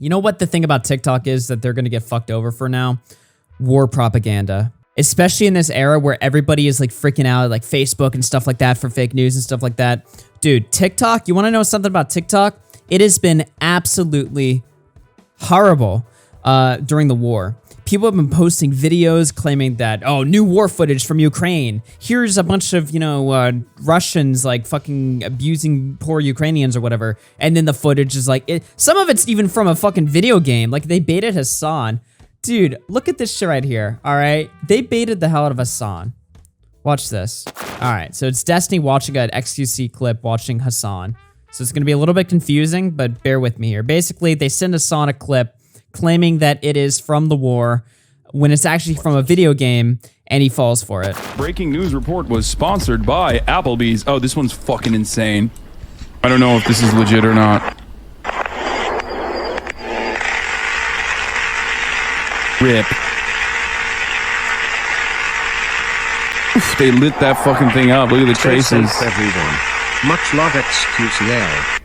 You know what the thing about TikTok is that they're going to get fucked over for now? War propaganda. Especially in this era where everybody is like freaking out, like Facebook and stuff like that for fake news and stuff like that. Dude, TikTok, you want to know something about TikTok? It has been absolutely horrible during the war. People have been posting videos claiming that, oh, new war footage from Ukraine. Here's a bunch of, Russians like fucking abusing poor Ukrainians or whatever. And then the footage is like, some of it's even from a fucking video game. Like they baited Hasan. Dude, look at this shit right here, all right? They baited the hell out of Hasan. Watch this. All right, so it's Destiny watching an XQC clip watching Hasan. So it's gonna be a little bit confusing, but bear with me here. Basically, they send Hasan a clip claiming that it is from the war when it's actually from a video game, and he falls for it. Breaking news report was sponsored by Applebee's. Oh, this one's fucking insane. I don't know if this is legit or not. Rip. Oof, they lit that fucking thing up. Look at the traces. Everyone. Much love XQCL.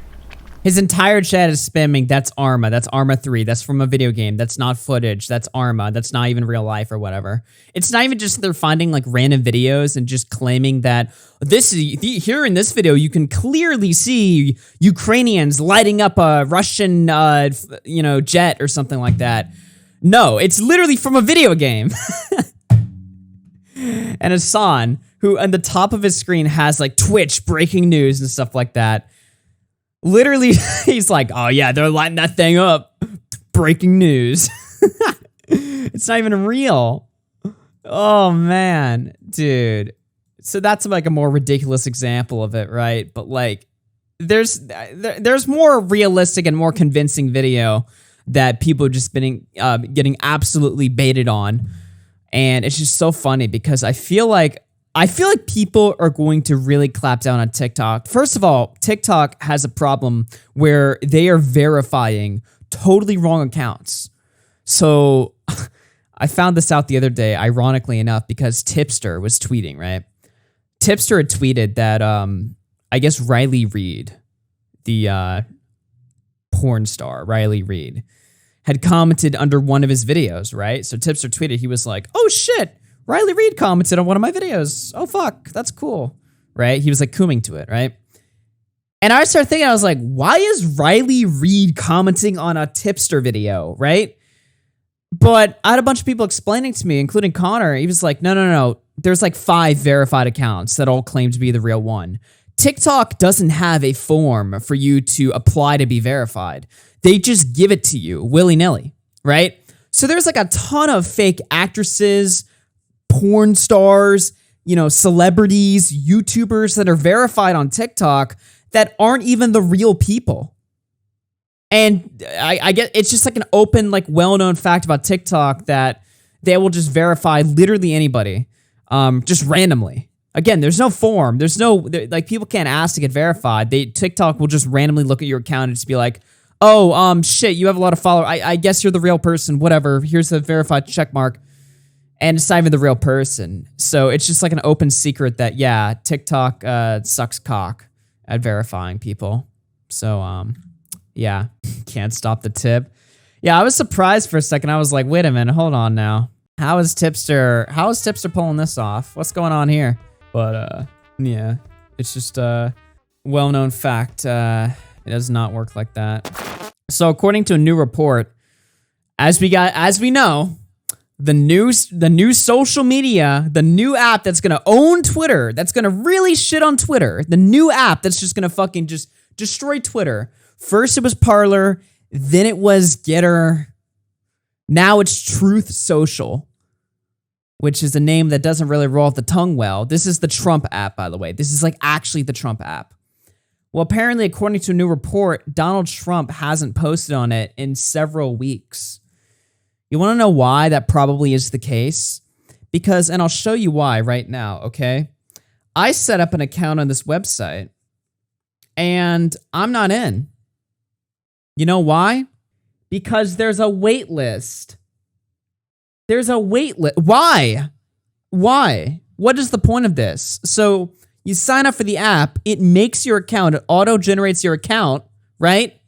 His entire chat is spamming, that's Arma, that's Arma 3, that's from a video game, that's not footage, that's Arma, that's not even real life or whatever. It's not even just they're finding like random videos and just claiming that here in this video you can clearly see Ukrainians lighting up a Russian jet or something like that. No, it's literally from a video game. And Hasan, who on the top of his screen has like Twitch breaking news and stuff like that. Literally, he's like, oh yeah, they're lighting that thing up. Breaking news. It's not even real. Oh man, dude. So that's like a more ridiculous example of it, right? But like, there's more realistic and more convincing video that people have just been getting absolutely baited on. And it's just so funny because I feel like people are going to really clap down on TikTok. First of all, TikTok has a problem where they are verifying totally wrong accounts. So I found this out the other day, ironically enough, because Tipster was tweeting, right? Tipster had tweeted that, I guess Riley Reid, the porn star, Riley Reid, had commented under one of his videos, right? So Tipster tweeted, he was like, oh shit, Riley Reid commented on one of my videos. Oh fuck, that's cool, right? He was like cooming to it, right? And I started thinking, I was like, why is Riley Reid commenting on a Tipster video, right? But I had a bunch of people explaining to me, including Connor. He was like, no. There's like 5 verified accounts that all claim to be the real one. TikTok doesn't have a form for you to apply to be verified. They just give it to you willy-nilly, right? So there's like a ton of fake actresses, porn stars, celebrities, YouTubers that are verified on TikTok that aren't even the real people. And I get it's just like an open, like well-known fact about TikTok that they will just verify literally anybody, just randomly. Again, there's no form. There's no, like, people can't ask to get verified. TikTok will just randomly look at your account and just be like, oh, shit, you have a lot of followers. I guess you're the real person. Whatever. Here's the verified check mark. And it's not even the real person. So it's just like an open secret that, yeah, TikTok sucks cock at verifying people. So, yeah, can't stop the tip. Yeah, I was surprised for a second. I was like, wait a minute, hold on now. How is Tipster pulling this off? What's going on here? But, yeah, it's just a well-known fact. It does not work like that. So according to a new report, as we know, the new social media, the new app that's gonna own Twitter, that's gonna really shit on Twitter, the new app that's just gonna fucking just destroy Twitter. First it was Parler, then it was Getter, now it's Truth Social, which is a name that doesn't really roll off the tongue well. This is the Trump app, by the way. This is like actually the Trump app. Well, apparently, according to a new report, Donald Trump hasn't posted on it in several weeks. You want to know why that probably is the case? Because, and I'll show you why right now, okay? I set up an account on this website, and I'm not in. You know why? Because there's a wait list. There's a wait list. Why? Why? What is the point of this? So you sign up for the app, it makes your account, it auto-generates your account, right?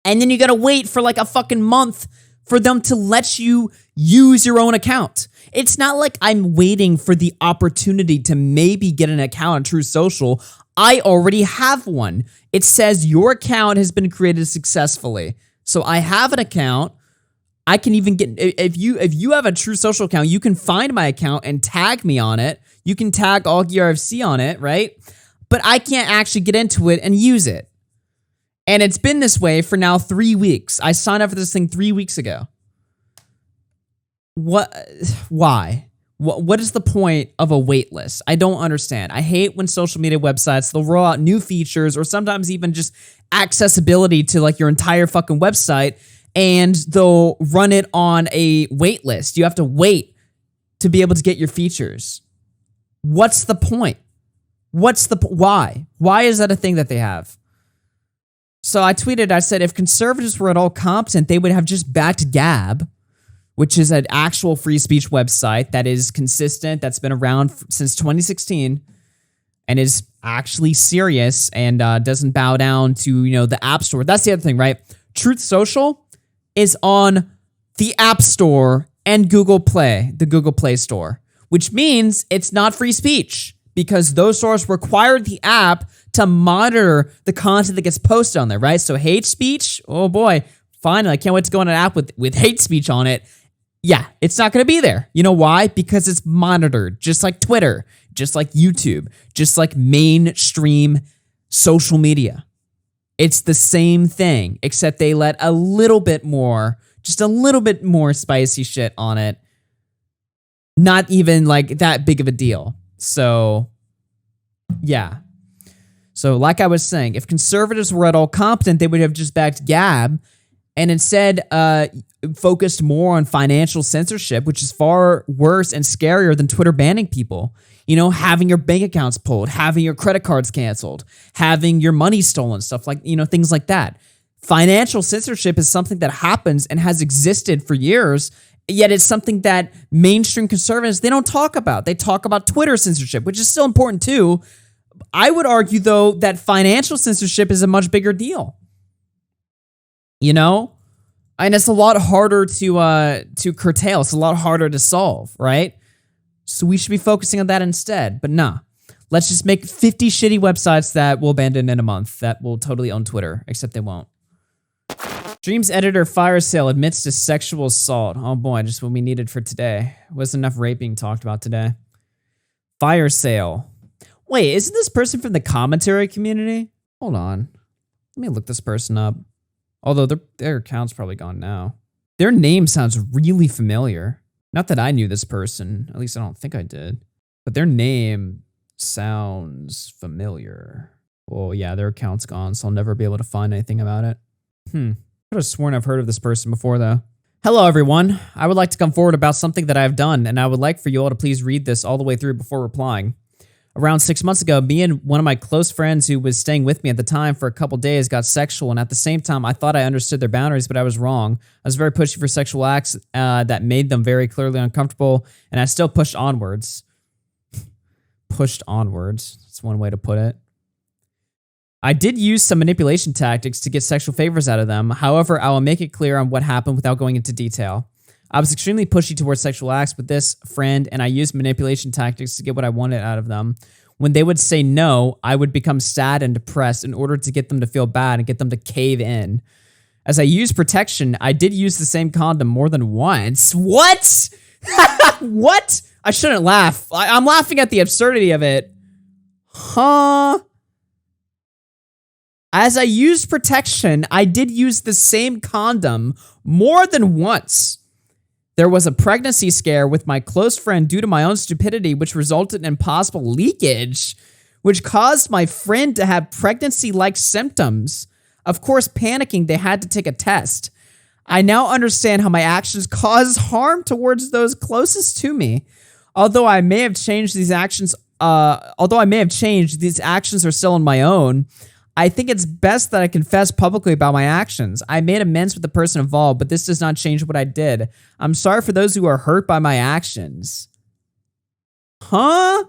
And then you gotta wait for like a fucking month for them to let you use your own account. It's not like I'm waiting for the opportunity to maybe get an account on Truth Social. I already have one. It says your account has been created successfully. So I have an account. I can even get, if you have a Truth Social account, you can find my account and tag me on it. You can tag AllGearFC on it, right? But I can't actually get into it and use it. And it's been this way for now 3 weeks. I signed up for this thing 3 weeks ago. Why? What is the point of a wait list? I don't understand. I hate when social media websites, they'll roll out new features or sometimes even just accessibility to like your entire fucking website, and they'll run it on a wait list. You have to wait to be able to get your features. What's the point? Why? Why is that a thing that they have? So I tweeted, I said, if conservatives were at all competent, they would have just backed Gab, which is an actual free speech website that is consistent, that's been around since 2016, and is actually serious and doesn't bow down to, the App Store. That's the other thing, right? Truth Social is on the App Store and Google Play, the Google Play Store, which means it's not free speech because those stores require the app to monitor the content that gets posted on there, right? So hate speech, oh boy, finally, I can't wait to go on an app with hate speech on it. Yeah, it's not going to be there. You know why? Because it's monitored, just like Twitter, just like YouTube, just like mainstream social media. It's the same thing, except they let a little bit more, just a little bit more spicy shit on it. Not even like that big of a deal. So, yeah. So, like I was saying, if conservatives were at all competent, they would have just backed Gab and instead focused more on financial censorship, which is far worse and scarier than Twitter banning people. Having your bank accounts pulled, having your credit cards canceled, having your money stolen, stuff like, things like that. Financial censorship is something that happens and has existed for years, yet it's something that mainstream conservatives, they don't talk about. They talk about Twitter censorship, which is still important too. I would argue, though, that financial censorship is a much bigger deal. And it's a lot harder to curtail. It's a lot harder to solve, right? So we should be focusing on that instead. But nah, let's just make 50 shitty websites that will abandon in a month that will totally own Twitter, except they won't. Streams editor Firesale admits to sexual assault. Oh boy, just what we needed for today. Wasn't enough rape being talked about today. Firesale. Wait, isn't this person from the commentary community? Hold on. Let me look this person up. Although their account's probably gone now. Their name sounds really familiar. Not that I knew this person. At least I don't think I did. But their name sounds familiar. Oh yeah, their account's gone, so I'll never be able to find anything about it. I could have sworn I've heard of this person before, though. Hello, everyone. I would like to come forward about something that I've done, and I would like for you all to please read this all the way through before replying. Around 6 months ago, me and one of my close friends who was staying with me at the time for a couple days got sexual, and at the same time, I thought I understood their boundaries, but I was wrong. I was very pushy for sexual acts that made them very clearly uncomfortable, and I still pushed onwards. Pushed onwards. That's one way to put it. I did use some manipulation tactics to get sexual favors out of them. However, I will make it clear on what happened without going into detail. I was extremely pushy towards sexual acts with this friend, and I used manipulation tactics to get what I wanted out of them. When they would say no, I would become sad and depressed in order to get them to feel bad and get them to cave in. As I used protection, I did use the same condom more than once. What? What? I shouldn't laugh. I'm laughing at the absurdity of it. Huh? As I used protection, I did use the same condom more than once. There was a pregnancy scare with my close friend due to my own stupidity, which resulted in possible leakage, which caused my friend to have pregnancy-like symptoms. Of course, panicking, they had to take a test. I now understand how my actions cause harm towards those closest to me. Although I may have changed, these actions are still on my own. I think it's best that I confess publicly about my actions. I made amends with the person involved, but this does not change what I did. I'm sorry for those who are hurt by my actions. Huh?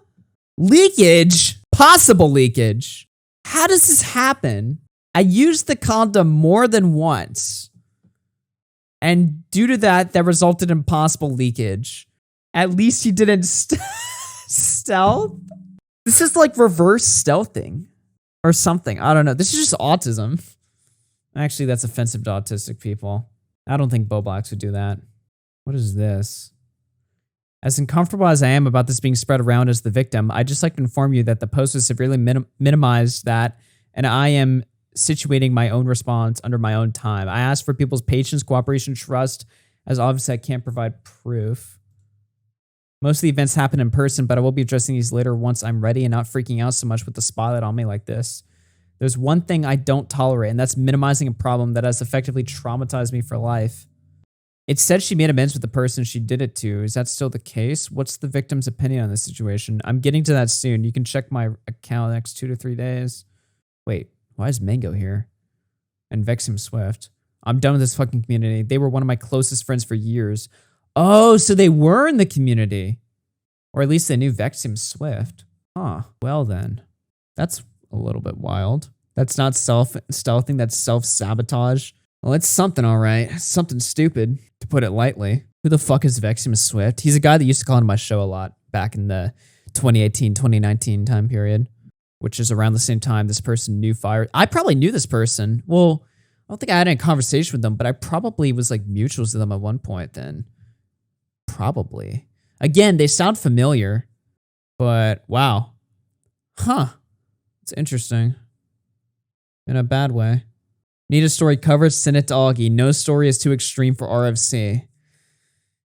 Leakage? Possible leakage. How does this happen? I used the condom more than once. And due to that resulted in possible leakage. At least he didn't stealth. This is like reverse stealthing or something. I don't know. This is just autism. Actually, that's offensive to autistic people. I don't think Boblox would do that. What is this? As uncomfortable as I am about this being spread around as the victim, I'd just like to inform you that the post has severely minimized that, and I am situating my own response under my own time. I ask for people's patience, cooperation, trust, as obviously I can't provide proof. Most of the events happen in person, but I will be addressing these later once I'm ready and not freaking out so much with the spotlight on me like this. There's one thing I don't tolerate, and that's minimizing a problem that has effectively traumatized me for life. It said she made amends with the person she did it to. Is that still the case? What's the victim's opinion on this situation? I'm getting to that soon. You can check my account the next 2 to 3 days. Wait, why is Mango here? And Vexim Swift. I'm done with this fucking community. They were one of my closest friends for years. Oh, so they were in the community. Or at least they knew Vexim Swift. Huh. Well then. That's a little bit wild. That's not stealthing, that's self-sabotage. Well, it's something, all right. Something stupid, to put it lightly. Who the fuck is Vexim Swift? He's a guy that used to call on my show a lot back in the 2018, 2019 time period, which is around the same time this person knew Fire. I probably knew this person. Well, I don't think I had any conversation with them, but I probably was like mutuals with them at one point then. Probably. Again, they sound familiar, but wow. Huh. It's interesting. In a bad way. Need a story covered? Send it to Augie. No story is too extreme for RFC.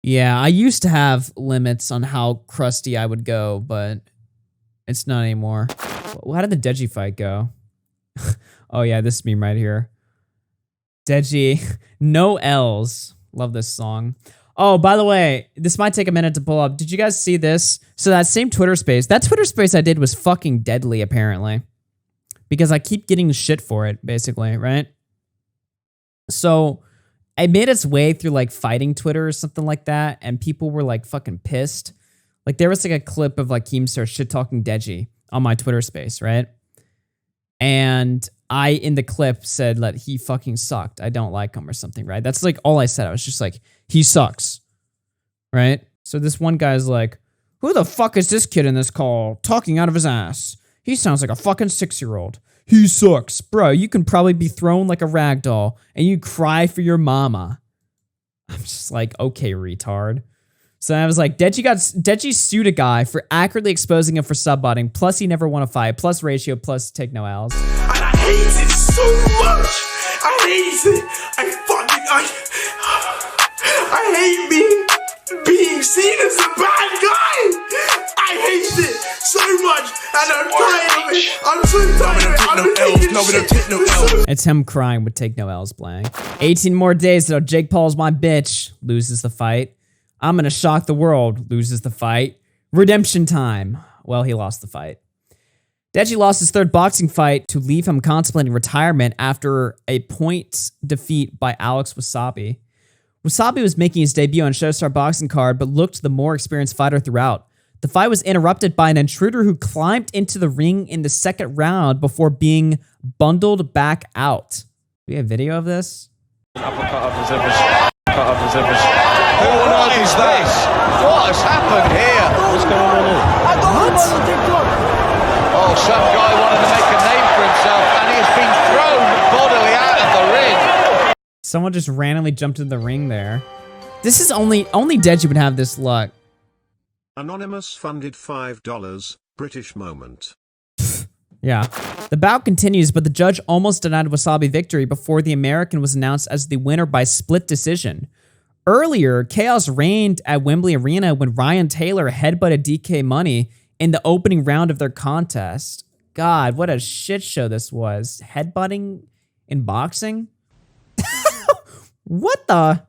Yeah, I used to have limits on how crusty I would go, but it's not anymore. How did the Deji fight go? Oh yeah, this meme right here. Deji, no L's. Love this song. Oh, by the way, this might take a minute to pull up. Did you guys see this? So that same Twitter space, that Twitter space I did was fucking deadly apparently. Because I keep getting shit for it, basically, right? So it made its way through like fighting Twitter or something like that, and people were like fucking pissed. Like there was like a clip of like Keemstar shit talking Deji on my Twitter space, right? And I in the clip said that he fucking sucked. I don't like him or something, right? That's like all I said. I was just like, he sucks, right? So this one guy's like, who the fuck is this kid in this call talking out of his ass? He sounds like a fucking 6-year-old. He sucks. Bro, you can probably be thrown like a rag doll and you cry for your mama. I'm just like, okay, retard. So I was like, Deji sued a guy for accurately exposing him for subbotting, plus he never won a fight, plus ratio, plus take no L's. And I hate it so much. I hate it. I hate being seen as a bad guy. I hate it so much, and I'm tired of it. I'm so tired of it. It's him crying with take no L's playing. 18 more days till Jake Paul's my bitch. Loses the fight. I'm gonna shock the world. Loses the fight. Redemption time. Well, he lost the fight. Deji lost his third boxing fight to leave him contemplating retirement after a point defeat by Alex Wasabi. Wasabi was making his debut on Showstar Boxing Card, but looked the more experienced fighter throughout. The fight was interrupted by an intruder who climbed into the ring in the second round before being bundled back out. Do we have video of this? Uppercut up as ever. Cut up as ever. Who on earth is this? What has happened here? What's going on here? What? Oh, some guy wanted to make a name for himself and he has been thrown bodily out of the ring. Someone just randomly jumped in the ring there. This is only Deji would have this luck. Anonymous funded $5, British moment. Yeah. The bout continues, but the judge almost denied Wasabi victory before the American was announced as the winner by split decision. Earlier, chaos reigned at Wembley Arena when Ryan Taylor headbutted DK Money in the opening round of their contest. God, what a shit show this was. Headbutting in boxing? What the?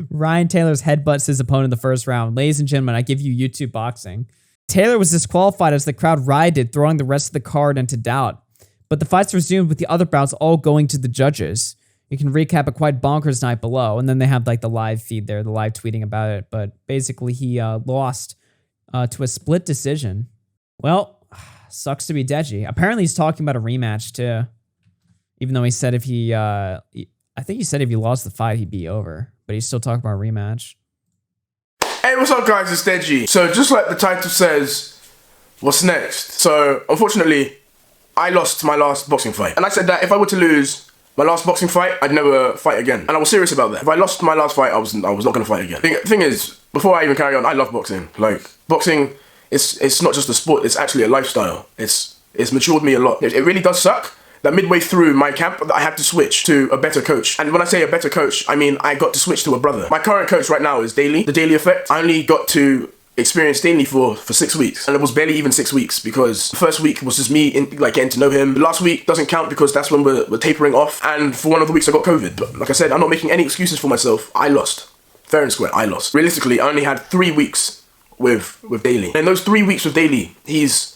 Ryan Taylor's headbutts his opponent in the first round. Ladies and gentlemen, I give you YouTube boxing. Taylor was disqualified as the crowd rioted, throwing the rest of the card into doubt. But the fights resumed with the other bouts all going to the judges. You can recap a quite bonkers night below, and then they have like the live feed there, the live tweeting about it. But basically, he lost to a split decision. Well, sucks to be Deji. Apparently he's talking about a rematch too. Even though he said if he I think he said if he lost the fight, he'd be over. But he's still talking about a rematch. Hey, what's up, guys? It's Deji. So, just like the title says, what's next? So, unfortunately, I lost my last boxing fight. And I said that if I were to lose my last boxing fight, I'd never fight again. And I was serious about that. If I lost my last fight, I was not going to fight again. Thing is, before I even carry on, I love boxing. Like, boxing, it's not just a sport, it's actually a lifestyle. It's matured me a lot. It really does suck that midway through my camp, I had to switch to a better coach. And when I say a better coach, I mean I got to switch to a brother. My current coach right now is Daily, the Daily Effect. I only got to experience Daily for 6 weeks. And it was barely even 6 weeks because the first week was just me getting to know him. The last week doesn't count because that's when we're tapering off. And for one of the weeks I got COVID. But like I said, I'm not making any excuses for myself. I lost. Fair and square, I lost. Realistically, I only had 3 weeks with Daily. And in those 3 weeks with Daily, he's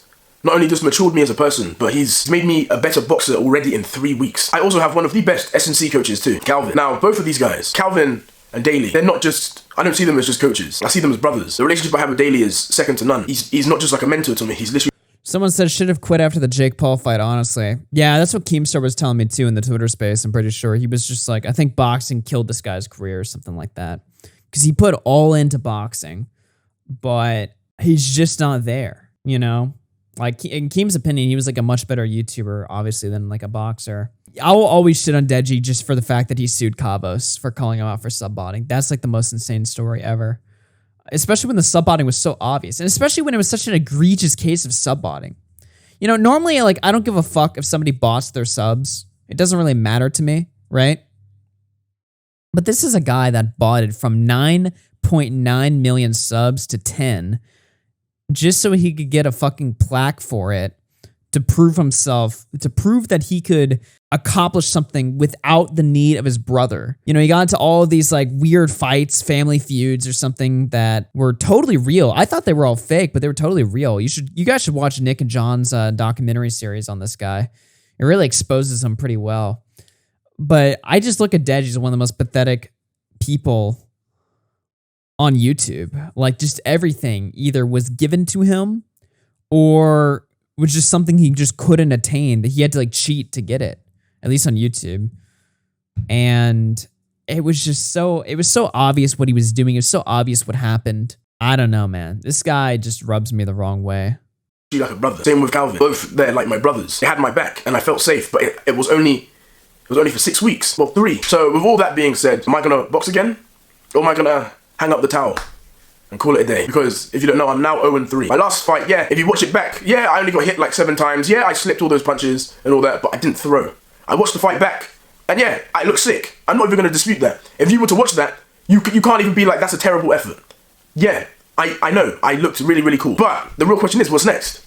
not only just matured me as a person, but he's made me a better boxer already in 3 weeks. I also have one of the best S&C coaches too, Calvin. Now, both of these guys, Calvin and Daly, they're not just, I don't see them as just coaches. I see them as brothers. The relationship I have with Daly is second to none. He's not just like a mentor to me, he's literally... Someone said should have quit after the Jake Paul fight, honestly. Yeah, that's what Keemstar was telling me too in the Twitter space, I'm pretty sure. He was just like, I think boxing killed this guy's career or something like that. Because he put all into boxing, but he's just not there, you know? Like, in Keem's opinion, he was like a much better YouTuber, obviously, than like a boxer. I will always shit on Deji just for the fact that he sued Cabos for calling him out for subbotting. That's like the most insane story ever. Especially when the subbotting was so obvious. And especially when it was such an egregious case of subbotting. You know, normally, like, I don't give a fuck if somebody bots their subs. It doesn't really matter to me, right? But this is a guy that botted from 9.9 million subs to 10 just so he could get a fucking plaque for it to prove himself, to prove that he could accomplish something without the need of his brother. You know, he got into all of these like weird fights, family feuds or something that were totally real. I thought they were all fake, but they were totally real. You guys should watch Nick and John's documentary series on this guy. It really exposes him pretty well. But I just look at Deji as one of the most pathetic people on YouTube. Like, just everything either was given to him or was just something he just couldn't attain, that he had to like cheat to get it, at least on YouTube. And it was just so obvious what he was doing. It was so obvious what happened. I don't know, man. This guy just rubs me the wrong way. Like a brother. Same with Calvin. Both, they're like my brothers. They had my back and I felt safe, but it was only for 6 weeks. Well, 3. So with all that being said, am I gonna box again? Or am I gonna hang up the towel and call it a day? Because if you don't know, I'm now 0-3. My last fight, yeah, if you watch it back, yeah, I only got hit like 7 times. Yeah, I slipped all those punches and all that, but I didn't throw. I watched the fight back, and yeah, I look sick. I'm not even gonna dispute that. If you were to watch that, you can't even be like, that's a terrible effort. Yeah, I know, I looked really, really cool. But the real question is, what's next?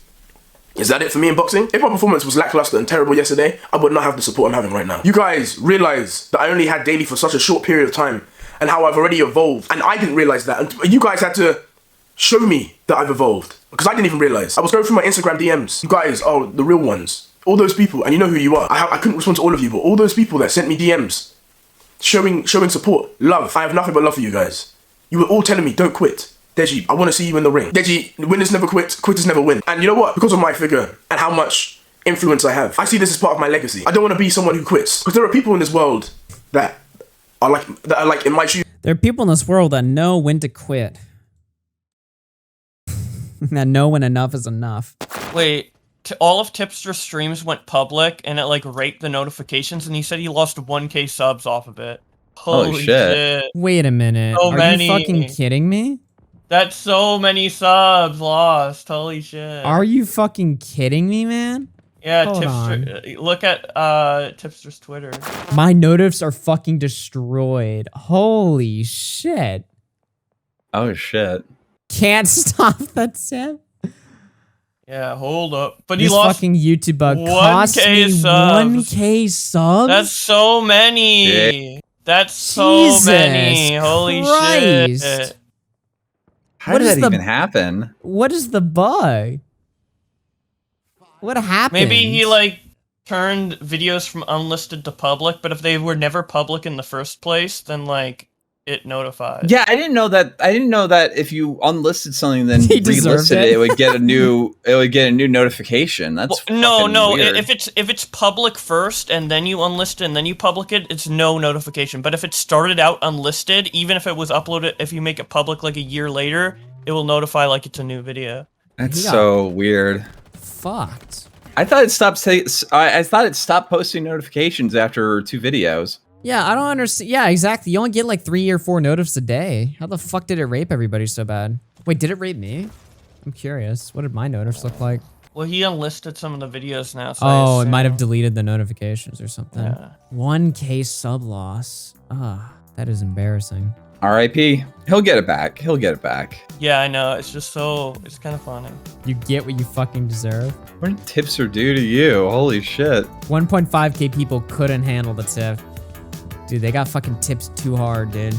Is that it for me in boxing? If my performance was lackluster and terrible yesterday, I would not have the support I'm having right now. You guys realize that I only had Daily for such a short period of time and how I've already evolved. And I didn't realize that. And you guys had to show me that I've evolved. Because I didn't even realize. I was going through my Instagram DMs. You guys are the real ones. All those people, and you know who you are. I couldn't respond to all of you, but all those people that sent me DMs, showing support, love. I have nothing but love for you guys. You were all telling me, don't quit. Deji, I want to see you in the ring. Deji, winners never quit, quitters never win. And you know what? Because of my figure and how much influence I have, I see this as part of my legacy. I don't want to be someone who quits. Because there are people in this world that are like in my shoes. There are people in this world that know when to quit. That know when enough is enough. Wait, all of Tipster's streams went public and it like raped the notifications and he said he lost 1K subs off of it. Holy shit. Wait a minute. So Are you fucking kidding me? That's so many subs lost. Holy shit. Are you fucking kidding me, man? Yeah, Hold Tipster. on. Look at Tipster's Twitter. My notifs are fucking destroyed. Holy shit. Oh shit. Can't stop that, Sam. Yeah, hold up. But This he lost fucking YouTube bug cost 1K me subs. 1K subs? That's so many. Yeah. That's so Jesus many. Holy Christ. shit. How What did is that the- even happen? What is the bug? What happened? Maybe he like turned videos from unlisted to public, but if they were never public in the first place, then like it notifies. Yeah, I didn't know that. I didn't know that if you unlisted something, then He deserved relisted it. it would get a new. It would get a new notification. That's No, fucking no. weird. If it's public first and then you unlist it and then you public it, it's no notification. But if it started out unlisted, even if it was uploaded, if you make it public like a year later, it will notify like it's a new video. That's Yeah. so weird. Fucked. I thought it stopped. I thought it stopped posting notifications after 2 videos. Yeah, I don't understand. Yeah, exactly. You only get like 3 or 4 notifs a day. How the fuck did it rape everybody so bad? Wait, did it rape me? I'm curious. What did my notifs look like? Well, he unlisted some of the videos now. So I Oh, it might have assume- deleted the notifications or something. Yeah. 1K sub loss. That is embarrassing. R.I.P. He'll get it back. He'll get it back. Yeah, I know. It's just so. It's kind of funny. You get what you fucking deserve. What did Tipster do to you? Holy shit. 1.5K people couldn't handle the tip. Dude, they got fucking tips too hard, dude.